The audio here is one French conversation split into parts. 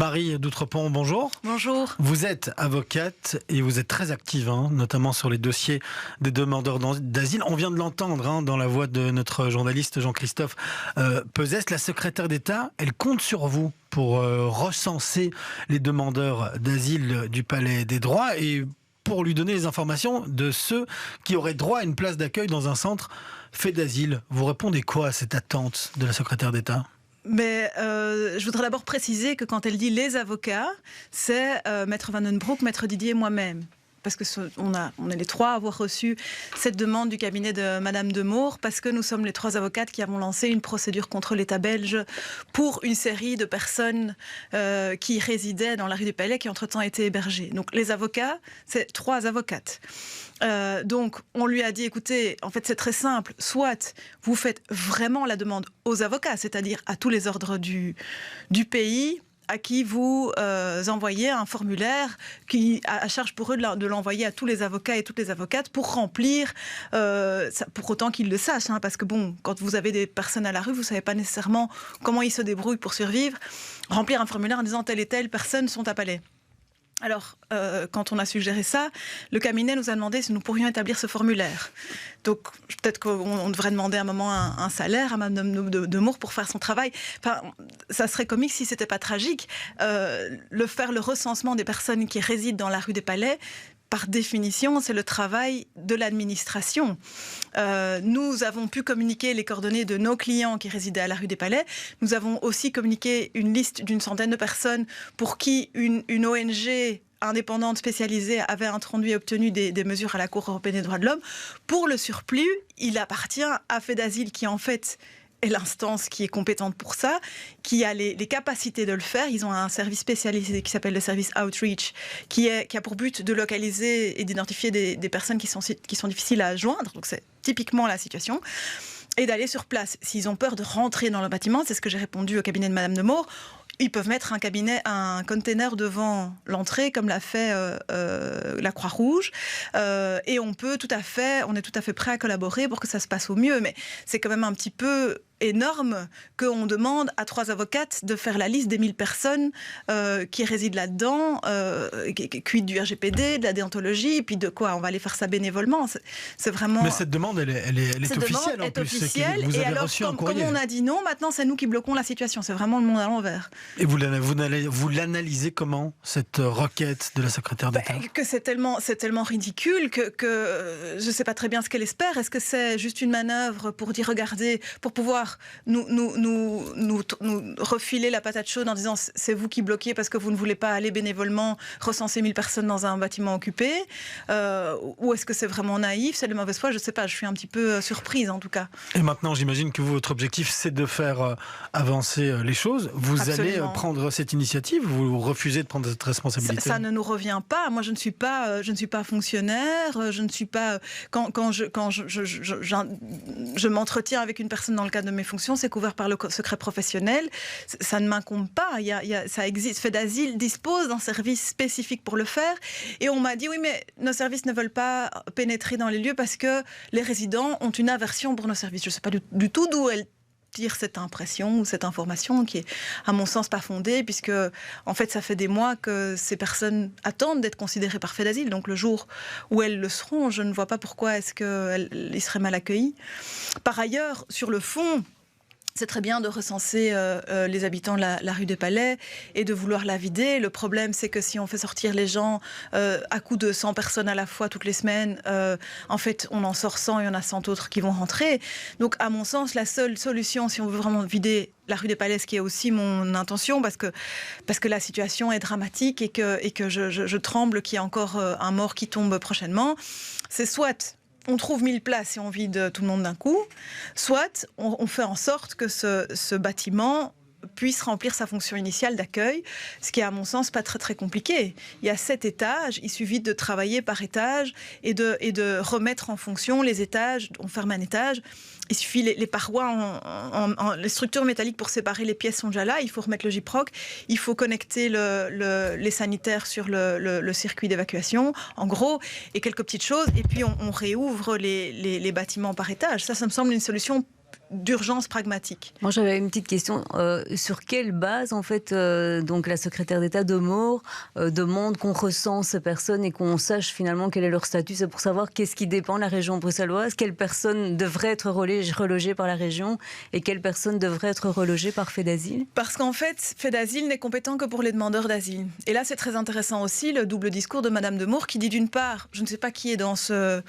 Marie d'Outrepont, bonjour. Bonjour. Vous êtes avocate et vous êtes très active, notamment sur les dossiers des demandeurs d'asile. On vient de l'entendre dans la voix de notre journaliste Jean-Christophe Peuzès. La secrétaire d'État, elle compte sur vous pour recenser les demandeurs d'asile du Palais des Droits et pour lui donner les informations de ceux qui auraient droit à une place d'accueil dans un centre fait d'asile. Vous répondez quoi à cette attente de la secrétaire d'État ? Mais je voudrais d'abord préciser que quand elle dit les avocats, c'est Maître Van den Broek, Maître Didier et moi-même. Parce que on est les trois à avoir reçu cette demande du cabinet de Madame de Moor, parce que nous sommes les trois avocates qui avons lancé une procédure contre l'État belge pour une série de personnes qui résidaient dans la rue du Palais, qui entre-temps étaient hébergées. Donc les avocats, c'est trois avocates. Donc on lui a dit, écoutez, en fait c'est très simple, soit vous faites vraiment la demande aux avocats, c'est-à-dire à tous les ordres du pays, à qui vous envoyez un formulaire qui à charge pour eux de l'envoyer à tous les avocats et toutes les avocates pour remplir, pour autant qu'ils le sachent, parce que bon, quand vous avez des personnes à la rue, vous ne savez pas nécessairement comment ils se débrouillent pour survivre. Remplir un formulaire en disant telle et telle personne sont à Palais. Alors, quand on a suggéré ça, le cabinet nous a demandé si nous pourrions établir ce formulaire. Donc, peut-être qu'on devrait demander à un moment un salaire à Madame de Moor pour faire son travail. Enfin, ça serait comique si c'était pas tragique. Faire le recensement des personnes qui résident dans la rue des Palais, par définition, c'est le travail de l'administration. Nous avons pu communiquer les coordonnées de nos clients qui résidaient à la rue des Palais. Nous avons aussi communiqué une liste d'une centaine de personnes pour qui une ONG indépendante spécialisée avait introduit et obtenu des mesures à la Cour européenne des droits de l'homme. Pour le surplus, il appartient à Fait d'Asile qui, en fait, est l'instance qui est compétente pour ça, qui a les capacités de le faire. Ils ont un service spécialisé qui s'appelle le service Outreach, qui a pour but de localiser et d'identifier des personnes qui sont difficiles à joindre. Donc c'est typiquement la situation. Et d'aller sur place. S'ils ont peur de rentrer dans le bâtiment, c'est ce que j'ai répondu au cabinet de Madame de Moor, ils peuvent mettre un container devant l'entrée, comme l'a fait la Croix-Rouge. Et on est tout à fait prêt à collaborer pour que ça se passe au mieux. Mais c'est quand même un petit peu énorme qu'on demande à trois avocates de faire la liste des 1000 personnes qui résident là-dedans, qui du RGPD, de la déontologie, et puis de quoi on va aller faire ça bénévolement. C'est vraiment... Mais cette demande, elle est officielle en plus. Officielle, vous avez et alors, reçu un courrier. comme on a dit non, maintenant c'est nous qui bloquons la situation. C'est vraiment le monde à l'envers. Et vous l'analysez comment, cette requête de la secrétaire d'État ? Que c'est tellement ridicule que je ne sais pas très bien ce qu'elle espère. Est-ce que c'est juste une manœuvre pour dire, regardez, pour pouvoir nous refiler la patate chaude en disant c'est vous qui bloquez parce que vous ne voulez pas aller bénévolement recenser 1000 personnes dans un bâtiment occupé, ou est-ce que c'est vraiment naïf, c'est de mauvaise foi, je ne sais pas, je suis un petit peu surprise en tout cas. Et maintenant j'imagine que votre objectif c'est de faire avancer les choses. Vous Absolument. allez prendre cette initiative, vous refusez de prendre cette responsabilité? Ça ne nous revient pas. Moi je ne suis pas fonctionnaire, je ne suis pas... Quand je m'entretiens avec une personne dans le cadre de mes fonctions, c'est couvert par le secret professionnel. Ça ne m'incombe pas. Ça existe. Fait d'Asile dispose d'un service spécifique pour le faire. Et on m'a dit, oui, mais nos services ne veulent pas pénétrer dans les lieux parce que les résidents ont une aversion pour nos services. Je ne sais pas du tout d'où elle tire cette impression ou cette information qui est, à mon sens, pas fondée, puisque, en fait, ça fait des mois que ces personnes attendent d'être considérées par Fait d'Asile. Donc, le jour où elles le seront, je ne vois pas pourquoi est-ce qu'ils seraient mal accueillis. Par ailleurs, sur le fond, c'est très bien de recenser les habitants de la rue des Palais et de vouloir la vider. Le problème, c'est que si on fait sortir les gens à coup de 100 personnes à la fois toutes les semaines, en fait, on en sort 100 et il y en a 100 autres qui vont rentrer. Donc, à mon sens, la seule solution, si on veut vraiment vider la rue des Palais, ce qui est aussi mon intention, parce que la situation est dramatique et que je tremble qu'il y ait encore un mort qui tombe prochainement, c'est soit... on trouve 1000 places et on vide tout le monde d'un coup, soit on fait en sorte que ce bâtiment puisse remplir sa fonction initiale d'accueil, ce qui est à mon sens pas très très compliqué. Il y a 7 étages, il suffit de travailler par étage et de remettre en fonction les étages. On ferme un étage, il suffit les parois, les structures métalliques pour séparer les pièces sont déjà là, il faut remettre le gyproc, il faut connecter les sanitaires sur le circuit d'évacuation, en gros, et quelques petites choses, et puis on réouvre les bâtiments par étage. Ça me semble une solution d'urgence pragmatique. Moi, j'avais une petite question. Sur quelle base, en fait, donc la secrétaire d'État de Maure demande qu'on recense ces personnes et qu'on sache finalement quel est leur statut? C'est pour savoir qu'est-ce qui dépend de la région bruxelloise, quelles personnes devraient être relogées par la région et quelles personnes devraient être relogées par Fait d'Asile? Parce qu'en fait, Fait d'Asile n'est compétent que pour les demandeurs d'asile. Et là, c'est très intéressant aussi, le double discours de Madame de Maure qui dit d'une part, je ne sais pas qui est dans ce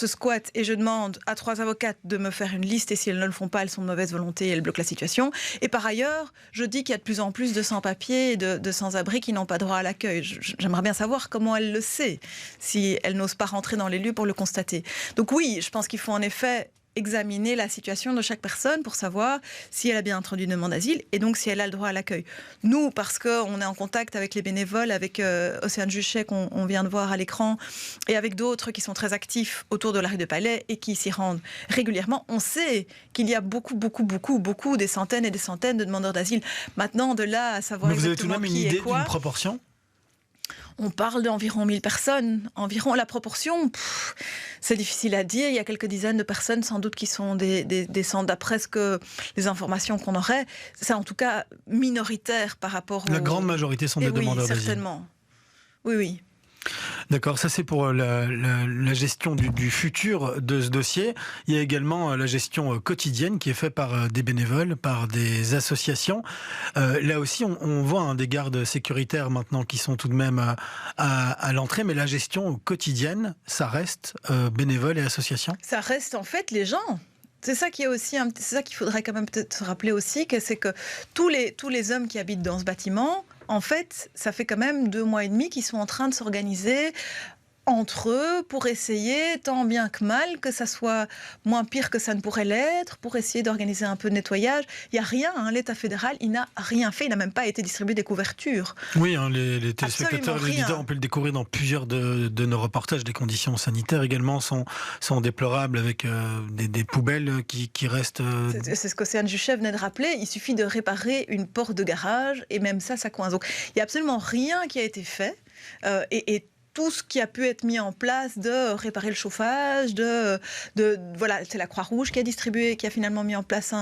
squat et je demande à 3 avocates de me faire une liste et si elles ne le font pas, elles sont de mauvaise volonté et elles bloquent la situation. Et par ailleurs, je dis qu'il y a de plus en plus de sans-papiers et de sans-abri qui n'ont pas droit à l'accueil. J'aimerais bien savoir comment elle le sait, si elle n'ose pas rentrer dans les lieux pour le constater. Donc oui, je pense qu'il faut en effet examiner la situation de chaque personne pour savoir si elle a bien introduit une demande d'asile et donc si elle a le droit à l'accueil. Nous, parce qu'on est en contact avec les bénévoles, avec Océane Juchet qu'on vient de voir à l'écran, et avec d'autres qui sont très actifs autour de la rue de Palais et qui s'y rendent régulièrement, on sait qu'il y a beaucoup, des centaines et des centaines de demandeurs d'asile. Maintenant, de là à savoir Mais vous avez tout de exactement même une qui idée est quoi, d'une proportion? on parle d'environ 1000 personnes. Environ la proportion, c'est difficile à dire. Il y a quelques dizaines de personnes sans doute qui sont des centres, d'après ce que les informations qu'on aurait. C'est en tout cas minoritaire par rapport La grande majorité sont des demandeurs d'asile. Certainement. Oui. D'accord, ça c'est pour la gestion du futur de ce dossier. Il y a également la gestion quotidienne qui est faite par des bénévoles, par des associations. Là aussi, on voit des gardes sécuritaires maintenant qui sont tout de même à l'entrée, mais la gestion quotidienne, ça reste bénévoles et associations? Ça reste en fait les gens. C'est ça qui est aussi, c'est ça qu'il faudrait quand même peut-être se rappeler aussi, que c'est que tous les hommes qui habitent dans ce bâtiment, en fait, ça fait quand même 2 mois et demi qu'ils sont en train de s'organiser entre eux pour essayer, tant bien que mal, que ça soit moins pire que ça ne pourrait l'être, pour essayer d'organiser un peu de nettoyage. Il n'y a rien, l'État fédéral, il n'a rien fait, il n'a même pas été distribué des couvertures. Oui, les téléspectateurs et les auditeurs, on peut le découvrir dans plusieurs de nos reportages. Les conditions sanitaires également sont déplorables, avec des poubelles qui restent... C'est ce qu'Océane Juchet venait de rappeler, il suffit de réparer une porte de garage, et même ça coince. Donc il n'y a absolument rien qui a été fait, et tout ce qui a pu être mis en place, de réparer le chauffage, voilà, c'est la Croix-Rouge qui a distribué, qui a finalement mis en place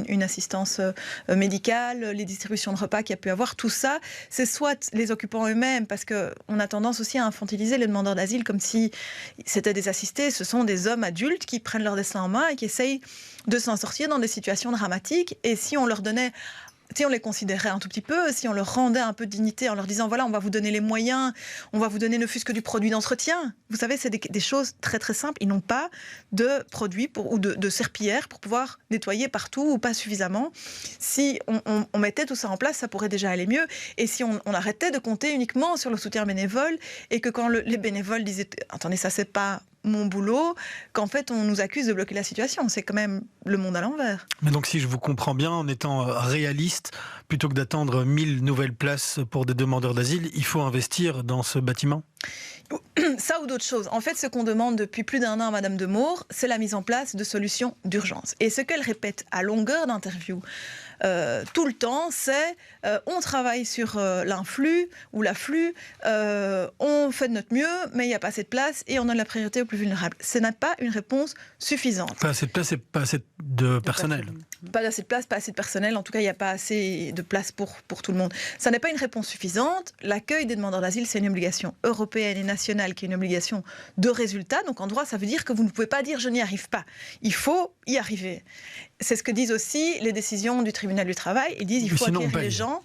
une assistance médicale, les distributions de repas qu'il y a pu avoir, tout ça, c'est soit les occupants eux-mêmes, parce qu'on a tendance aussi à infantiliser les demandeurs d'asile comme si c'était des assistés. Ce sont des hommes adultes qui prennent leur destin en main et qui essayent de s'en sortir dans des situations dramatiques. Et si on leur donnait... Si on les considérait un tout petit peu, si on leur rendait un peu de dignité en leur disant voilà, on va vous donner les moyens, on va vous donner ne fût-ce que du produit d'entretien. Vous savez, c'est des choses très très simples. Ils n'ont pas de produits ou de serpillières pour pouvoir nettoyer partout ou pas suffisamment. Si on mettait tout ça en place, ça pourrait déjà aller mieux. Et si on arrêtait de compter uniquement sur le soutien bénévole et que quand les bénévoles disaient attendez, ça c'est pas mon boulot, qu'en fait on nous accuse de bloquer la situation. C'est quand même le monde à l'envers. Mais donc si je vous comprends bien, en étant réaliste, plutôt que d'attendre 1000 nouvelles places pour des demandeurs d'asile, il faut investir dans ce bâtiment? Ça ou d'autres choses. En fait, ce qu'on demande depuis plus d'1 an à Madame de Maure, c'est la mise en place de solutions d'urgence. Et ce qu'elle répète à longueur d'interview tout le temps, c'est on travaille sur l'influx ou l'afflux, on fait de notre mieux, mais il n'y a pas assez de place et on donne la priorité aux plus vulnérables. Ce n'est pas une réponse suffisante. Pas assez de place et pas assez de personnel. Pas assez de place, pas assez de personnel. En tout cas, il n'y a pas assez de place pour tout le monde. Ça n'est pas une réponse suffisante. L'accueil des demandeurs d'asile, c'est une obligation européenne et nationale qui est une obligation de résultat. Donc en droit, ça veut dire que vous ne pouvez pas dire « je n'y arrive pas ». Il faut y arriver. C'est ce que disent aussi les décisions du tribunal du travail. Ils disent qu'il faut accueillir les gens.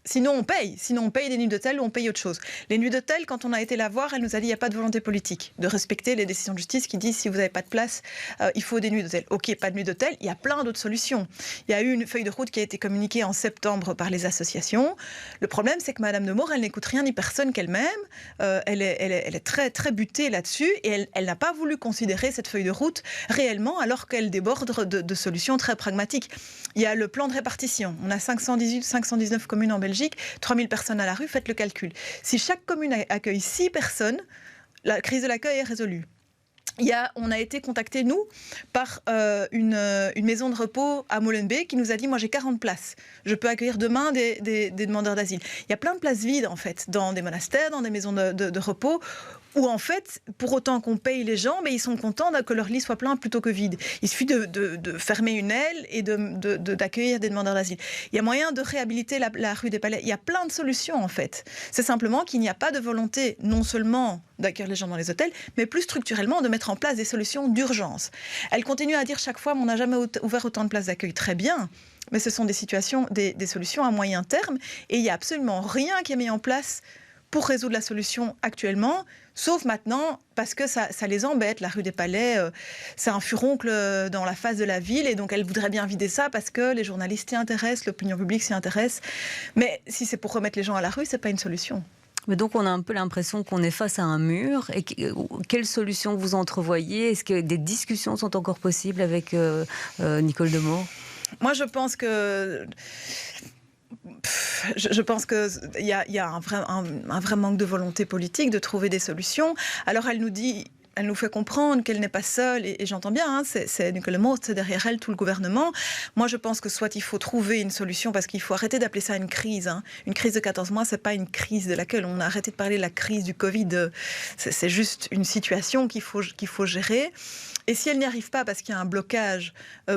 Sinon, on paye. Sinon, on paye des nuits d'hôtel ou on paye autre chose. Les nuits d'hôtel, quand on a été la voir, elle nous a dit qu'il n'y a pas de volonté politique de respecter les décisions de justice qui disent si vous n'avez pas de place, il faut des nuits d'hôtel. Ok, pas de nuits d'hôtel, il y a plein d'autres solutions. Il y a eu une feuille de route qui a été communiquée en septembre par les associations. Le problème, c'est que Madame de Maure, elle n'écoute rien ni personne qu'elle-même. Elle est très, très butée là-dessus et elle n'a pas voulu considérer cette feuille de route réellement alors qu'elle déborde de solutions très pragmatiques. Il y a le plan de répartition. On a 519 communes en Belgique. 3000 personnes à la rue, faites le calcul. Si chaque commune accueille 6 personnes, la crise de l'accueil est résolue. On a été contactés, nous, par une maison de repos à Molenbeek qui nous a dit « Moi, j'ai 40 places. Je peux accueillir demain des demandeurs d'asile. » Il y a plein de places vides, en fait, dans des monastères, dans des maisons de repos, Où en fait, pour autant qu'on paye les gens, mais ils sont contents que leur lit soit plein plutôt que vide. Il suffit de fermer une aile et d'accueillir des demandeurs d'asile. Il y a moyen de réhabiliter la rue des Palais. Il y a plein de solutions en fait. C'est simplement qu'il n'y a pas de volonté non seulement d'accueillir les gens dans les hôtels, mais plus structurellement de mettre en place des solutions d'urgence. Elle continue à dire chaque fois, on n'a jamais ouvert autant de places d'accueil. Très bien. Mais ce sont des solutions à moyen terme. Et il n'y a absolument rien qui est mis en place pour résoudre la solution actuellement, sauf maintenant parce que ça les embête. La rue des Palais, c'est un furoncle dans la face de la ville et donc elle voudrait bien vider ça parce que les journalistes s'y intéressent, l'opinion publique s'y intéresse. Mais si c'est pour remettre les gens à la rue, c'est pas une solution. Mais donc on a un peu l'impression qu'on est face à un mur. Et quelle solution vous entrevoyez? Est-ce que des discussions sont encore possibles avec Nicole Demore? Moi, je pense que... Je pense qu'il y a un vrai manque de volonté politique de trouver des solutions. Alors elle nous fait comprendre qu'elle n'est pas seule, et j'entends bien, hein, c'est Nicole Demore, c'est derrière elle tout le gouvernement. Moi je pense que soit il faut trouver une solution, parce qu'il faut arrêter d'appeler ça une crise. Hein. Une crise de 14 mois, c'est pas une crise de laquelle on a arrêté de parler de la crise du Covid. C'est juste une situation qu'il faut gérer. Et si elle n'y arrive pas parce qu'il y a un blocage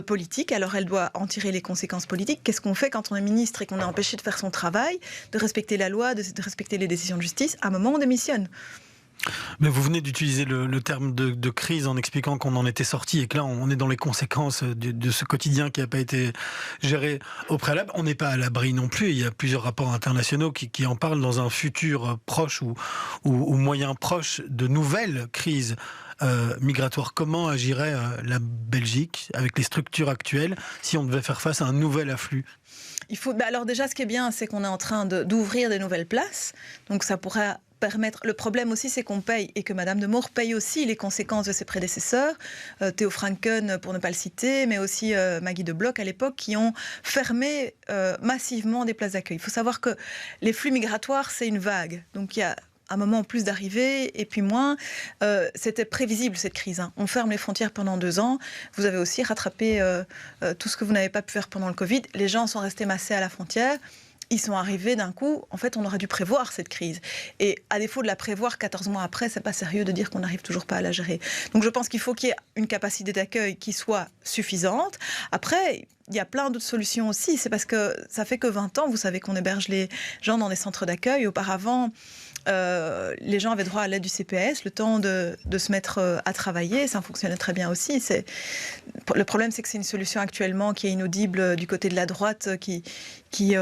politique, alors elle doit en tirer les conséquences politiques. Qu'est-ce qu'on fait quand on est ministre et qu'on est empêché de faire son travail, de respecter la loi, de respecter les décisions de justice? À un moment, on démissionne. Mais vous venez d'utiliser le terme de crise en expliquant qu'on en était sorti et que là, on est dans les conséquences de ce quotidien qui n'a pas été géré au préalable. On n'est pas à l'abri non plus. Il y a plusieurs rapports internationaux qui en parlent dans un futur proche ou moyen proche de nouvelles crises migratoires. Comment agirait la Belgique avec les structures actuelles si on devait faire face à un nouvel afflux? Alors déjà, ce qui est bien, c'est qu'on est en train d'ouvrir des nouvelles places. Donc ça pourrait permettre... Le problème aussi, c'est qu'on paye, et que Madame Demore paye aussi les conséquences de ses prédécesseurs, Theo Franken, pour ne pas le citer, mais aussi Maggie de Bloch à l'époque, qui ont fermé massivement des places d'accueil. Il faut savoir que les flux migratoires, c'est une vague. Donc il y a un moment plus d'arrivée et puis moins. C'était prévisible cette crise. Hein. On ferme les frontières pendant 2 ans. Vous avez aussi rattrapé tout ce que vous n'avez pas pu faire pendant le Covid. Les gens sont restés massés à la frontière. Ils sont arrivés d'un coup. En fait, on aurait dû prévoir cette crise. Et à défaut de la prévoir 14 mois après, c'est pas sérieux de dire qu'on n'arrive toujours pas à la gérer. Donc je pense qu'il faut qu'il y ait une capacité d'accueil qui soit suffisante. Après, il y a plein d'autres solutions aussi. C'est parce que ça fait que 20 ans, vous savez qu'on héberge les gens dans des centres d'accueil. Auparavant, les gens avaient droit à l'aide du CPS, le temps de se mettre à travailler. Ça fonctionnait très bien aussi. Le problème, c'est que c'est une solution actuellement qui est inaudible du côté de la droite, qui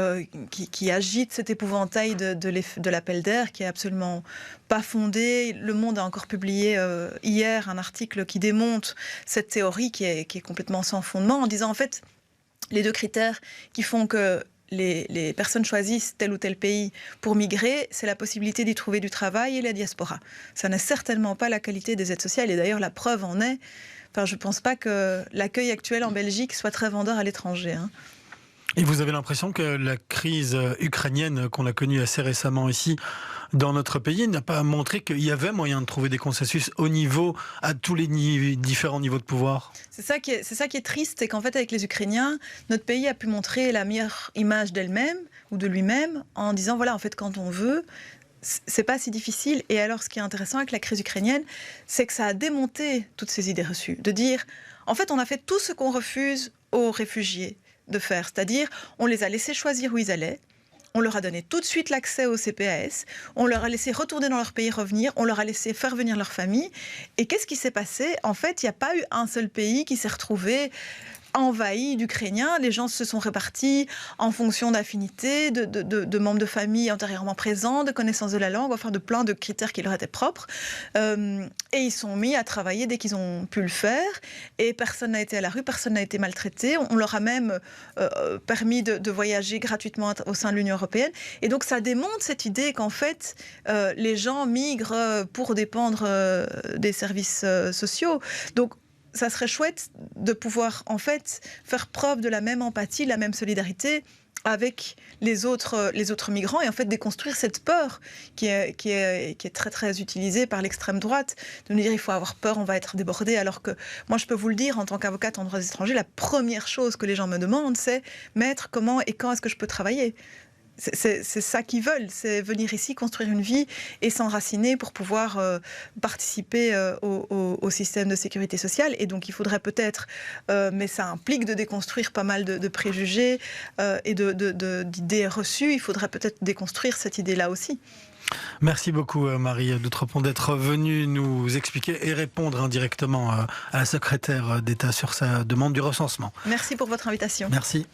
agite cet épouvantail de l'appel d'air, qui est absolument pas fondé. Le Monde a encore publié hier un article qui démonte cette théorie qui est complètement sans fondement, en disant en fait les 2 critères qui font que les personnes choisissent tel ou tel pays pour migrer, c'est la possibilité d'y trouver du travail et la diaspora. Ça n'est certainement pas la qualité des aides sociales, et d'ailleurs la preuve en est. Enfin, je ne pense pas que l'accueil actuel en Belgique soit très vendeur à l'étranger. Hein. Et vous avez l'impression que la crise ukrainienne qu'on a connue assez récemment ici dans notre pays n'a pas montré qu'il y avait moyen de trouver des consensus à tous les différents niveaux de pouvoir? C'est ça qui est triste, c'est qu'en fait avec les Ukrainiens, notre pays a pu montrer la meilleure image d'elle-même ou de lui-même en disant voilà, en fait quand on veut, c'est pas si difficile. Et alors ce qui est intéressant avec la crise ukrainienne, c'est que ça a démonté toutes ces idées reçues. De dire en fait on a fait tout ce qu'on refuse aux réfugiés de faire, c'est-à-dire on les a laissés choisir où ils allaient, on leur a donné tout de suite l'accès au CPAS, on leur a laissé retourner dans leur pays, revenir, on leur a laissé faire venir leur famille. Et qu'est-ce qui s'est passé? En fait, il n'y a pas eu un seul pays qui s'est retrouvé envahi d'Ukrainiens. Les gens se sont répartis en fonction d'affinités, de membres de famille antérieurement présents, de connaissances de la langue, enfin de plein de critères qui leur étaient propres. Et ils sont mis à travailler dès qu'ils ont pu le faire. Et personne n'a été à la rue, personne n'a été maltraité. On leur a même permis de voyager gratuitement au sein de l'Union européenne. Et donc ça démontre cette idée qu'en fait, les gens migrent pour dépendre des services sociaux. Donc ça serait chouette de pouvoir en fait faire preuve de la même empathie, de la même solidarité avec les autres migrants et en fait déconstruire cette peur qui est très très utilisée par l'extrême droite, de nous dire il faut avoir peur, on va être débordé, alors que moi je peux vous le dire en tant qu'avocate en droit des étrangers, la première chose que les gens me demandent c'est maître, comment et quand est-ce que je peux travailler? c'est ça qu'ils veulent, c'est venir ici, construire une vie et s'enraciner pour pouvoir participer au système de sécurité sociale. Et donc il faudrait peut-être, mais ça implique de déconstruire pas mal de préjugés et d'idées reçues, il faudrait peut-être déconstruire cette idée-là aussi. Merci beaucoup Marie d'Outrepont d'être venue nous expliquer et répondre indirectement à la secrétaire d'État sur sa demande du recensement. Merci pour votre invitation. Merci.